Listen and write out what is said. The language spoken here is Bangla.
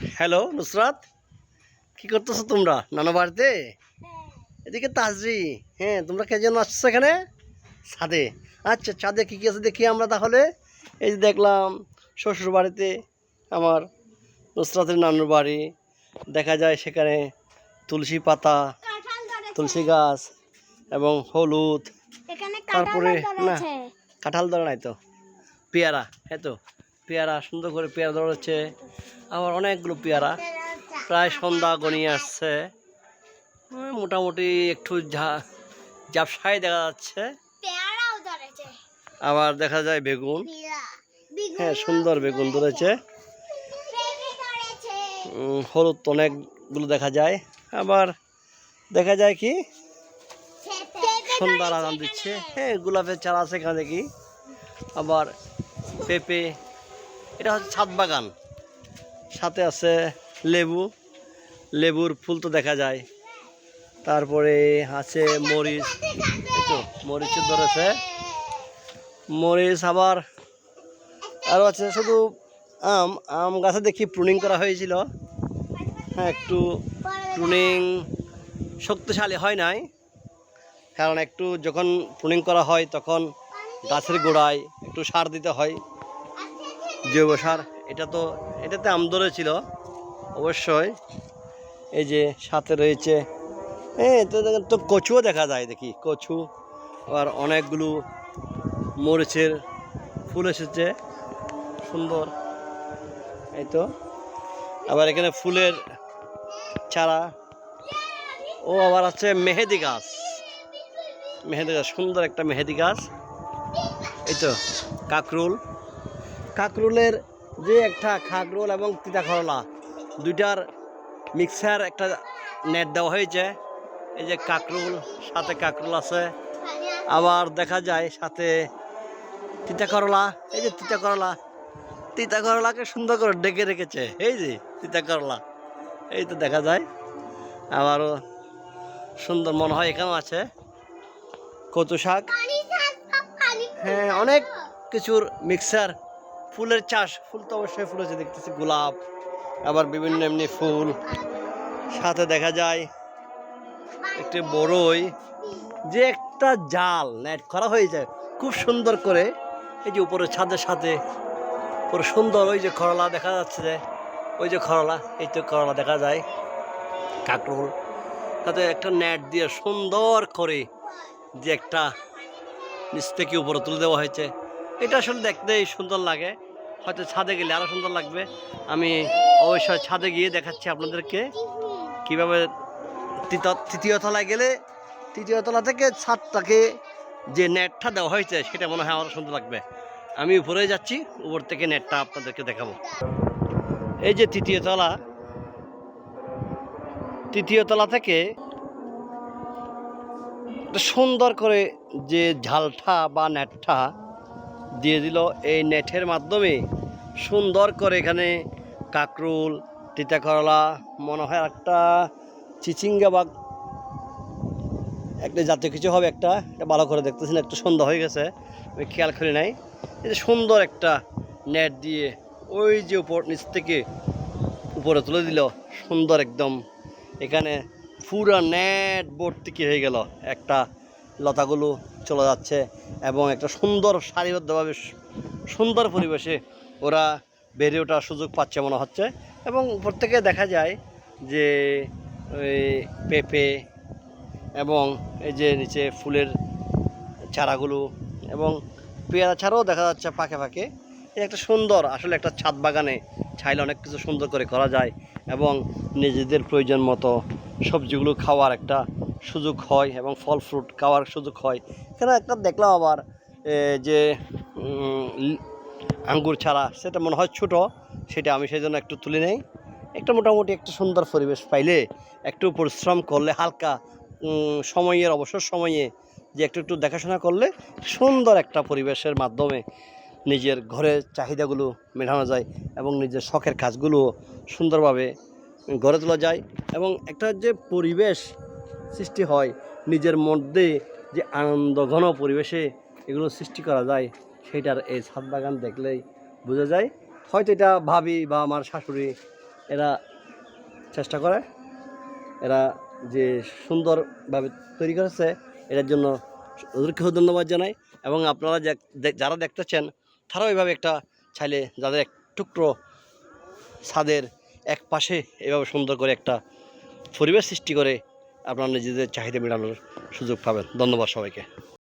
হ্যালো নুসরাত, কি করতেছো তোমরা নানা বাড়িতে? এদিকে তাজরি। হ্যাঁ, তোমরা কে যেন আসছো এখানে ছাদে? আচ্ছা, ছাদে কী কী আছে দেখি আমরা তাহলে। এই যে দেখলাম শ্বশুর বাড়িতে আমার নুসরাতের নানুর বাড়ি, দেখা যায় সেখানে তুলসী পাতা, তুলসী গাছ এবং হলুদ, তারপরে না কাঁঠাল ধরে নাই তো, পেয়ারা, হ্যাঁ তো পেয়ারা, সুন্দর করে পেয়ারা ধরেছে। আবার অনেকগুলো পেয়ারা, প্রায় সন্ধ্যা গনিয়ে আসছে, মোটামুটি একটু ঝাপসায় দেখা যাচ্ছে। আবার দেখা যায় বেগুন, হ্যাঁ সুন্দর বেগুন ধরেছে। হলুদ অনেকগুলো দেখা যায়। আবার দেখা যায় কি সন্ধ্যার আরাম দিচ্ছে। হ্যাঁ, গোলাপের চারা আছে এখানে দেখি। আবার পেঁপে, এটা হচ্ছে ছাদ বাগান, সাথে আছে লেবু, লেবুর ফুল তো দেখা যায়। তারপরে আছে মরিচ, এই তো মরিচ ধরেছে, মরিচ। আবার আরও আছে শুধু আম, আম গাছে দেখি প্রুনিং করা হয়েছিল। হ্যাঁ, একটু প্রুনিং শক্তিশালী হয় নাই, কারণ একটু যখন প্রুনিং করা হয় তখন গাছের গোড়ায় একটু সার দিতে হয়, জৈব সার। এটাতে আম ধরেছিল অবশ্যই। এই যে সাথে রয়েছে তো কচুও দেখা যায় দেখি, কচু। আবার অনেকগুলো মরিচের ফুল এসেছে, সুন্দর। এই তো আবার এখানে ফুলের চারা। ও আবার আছে মেহেদি গাছ, মেহেদি গাছ, সুন্দর একটা মেহেদি গাছ। এই তো কাকরুল, কাকরুলের যে একটা কাকরুল এবং তিতা করলা দুইটার মিক্সার একটা নেট দেওয়া হয়েছে। এই যে কাকরুল, সাথে কাকরুল আছে। আবার দেখা যায় সাথে তিতা করলা, এই যে তিতা করলা, তিতা করলাকে সুন্দর করে ডেকে রেখেছে। এই যে তিতা করলা, এই তো দেখা যায়। আবারও সুন্দর মনে হয় এখানেও আছে কচু শাক। হ্যাঁ, অনেক কিছুর মিক্সার। ফুলের চাষ, ফুল তো অবশ্যই ফুল আছে দেখতেছি, গোলাপ, আবার বিভিন্ন এমনি ফুল। সাথে দেখা যায় একটি বড়ই, যে একটা জাল নেট করা হয়েছে খুব সুন্দর করে। এই যে উপরে ছাদের সাথে পুরো সুন্দর, ওই যে করলা দেখা যাচ্ছে, যে ওই যে করলা, এই তো করলা দেখা যায়, কাকরুল। তাতে একটা নেট দিয়ে সুন্দর করে যে একটা নিচ থেকে উপরে তুলে দেওয়া হয়েছে। এটা আসলে দেখতেই সুন্দর লাগে, হয়তো ছাদে গেলে আরও সুন্দর লাগবে। আমি অবশ্যই ছাদে গিয়ে দেখাচ্ছি আপনাদেরকে কীভাবে তৃতীয় তলায় গেলে, তৃতীয় তলা থেকে ছাদটাকে যে নেটটা দেওয়া হয়েছে সেটা মনে হয় আরও সুন্দর লাগবে। আমি উপরে যাচ্ছি, উপর থেকে নেটটা আপনাদেরকে দেখাবো। এই যে তৃতীয় তলা, তৃতীয় তলা থেকে সুন্দর করে যে ঝালটা বা নেটটা দিয়ে দিল, এই নেটের মাধ্যমে সুন্দর করে এখানে কাকরুল, তিতা করলা, মনে হয় একটা চিচিঙ্গা বা একটা জাতীয় কিছু হবে, একটা ভালো করে দেখতেছি না, একটু সন্ধ্যা হয়ে গেছে, আমি খেয়াল করি নাই। এই যে সুন্দর একটা নেট দিয়ে ওই যে উপর নিচ থেকে উপরে তুলে দিল, সুন্দর একদম। এখানে পুরো নেট ভর্তি কি হয়ে গেল, একটা লতাগুলো চলে যাচ্ছে এবং একটা সুন্দর সারিবদ্ধভাবে সুন্দর পরিবেশে ওরা বেড়ে ওঠার সুযোগ পাচ্ছে মনে হচ্ছে। এবং উপর থেকে দেখা যায় যে ওই পেঁপে এবং এই যে নিচে ফুলের চারাগুলো এবং পেয়ারা ছাড়াও দেখা যাচ্ছে ফাঁকে ফাঁকে। এই একটা সুন্দর, আসলে একটা ছাদ বাগানে চাইলে অনেক কিছু সুন্দর করে করা যায় এবং নিজেদের প্রয়োজন মতো সবজিগুলো খাওয়ার একটা সুযোগ হয় এবং ফল ফ্রুট খাওয়ার সুযোগ হয়। এখানে একটা দেখলাম আবার যে আঙ্গুর ছাড়া, সেটা মনে হয় ছোটো, সেটা আমি সেই জন্য একটু তুলে নেই। একটা মোটামুটি একটা সুন্দর পরিবেশ পাইলে, একটু পরিশ্রম করলে, হালকা সময়ের অবসর সময়ে যে একটু দেখাশোনা করলে সুন্দর একটা পরিবেশের মাধ্যমে নিজের ঘরের চাহিদাগুলো মেটানো যায় এবং নিজের শখের কাজগুলো সুন্দরভাবে গড়ে তোলা যায় এবং একটা যে পরিবেশ সৃষ্টি হয় নিজের মধ্যে, যে আনন্দঘন পরিবেশে এগুলো সৃষ্টি করা যায়, সেটার এই ছাদ বাগান দেখলেই বোঝা যায়। হয়তো এটা ভাবি বা আমার শাশুড়ি এরা চেষ্টা করে, এরা যে সুন্দরভাবে তৈরি করেছে এটার জন্য ওদেরকেও ধন্যবাদ জানাই। এবং আপনারা যারা দেখতেছেন তারাও এইভাবে একটা চাইলে যাদের এক টুকরো ছাদের এক পাশে এভাবে সুন্দর করে একটা পরিবেশ সৃষ্টি করে আপনারা নিজেদের চাহিদা মেটানোর সুযোগ পাবেন। ধন্যবাদ সবাইকে।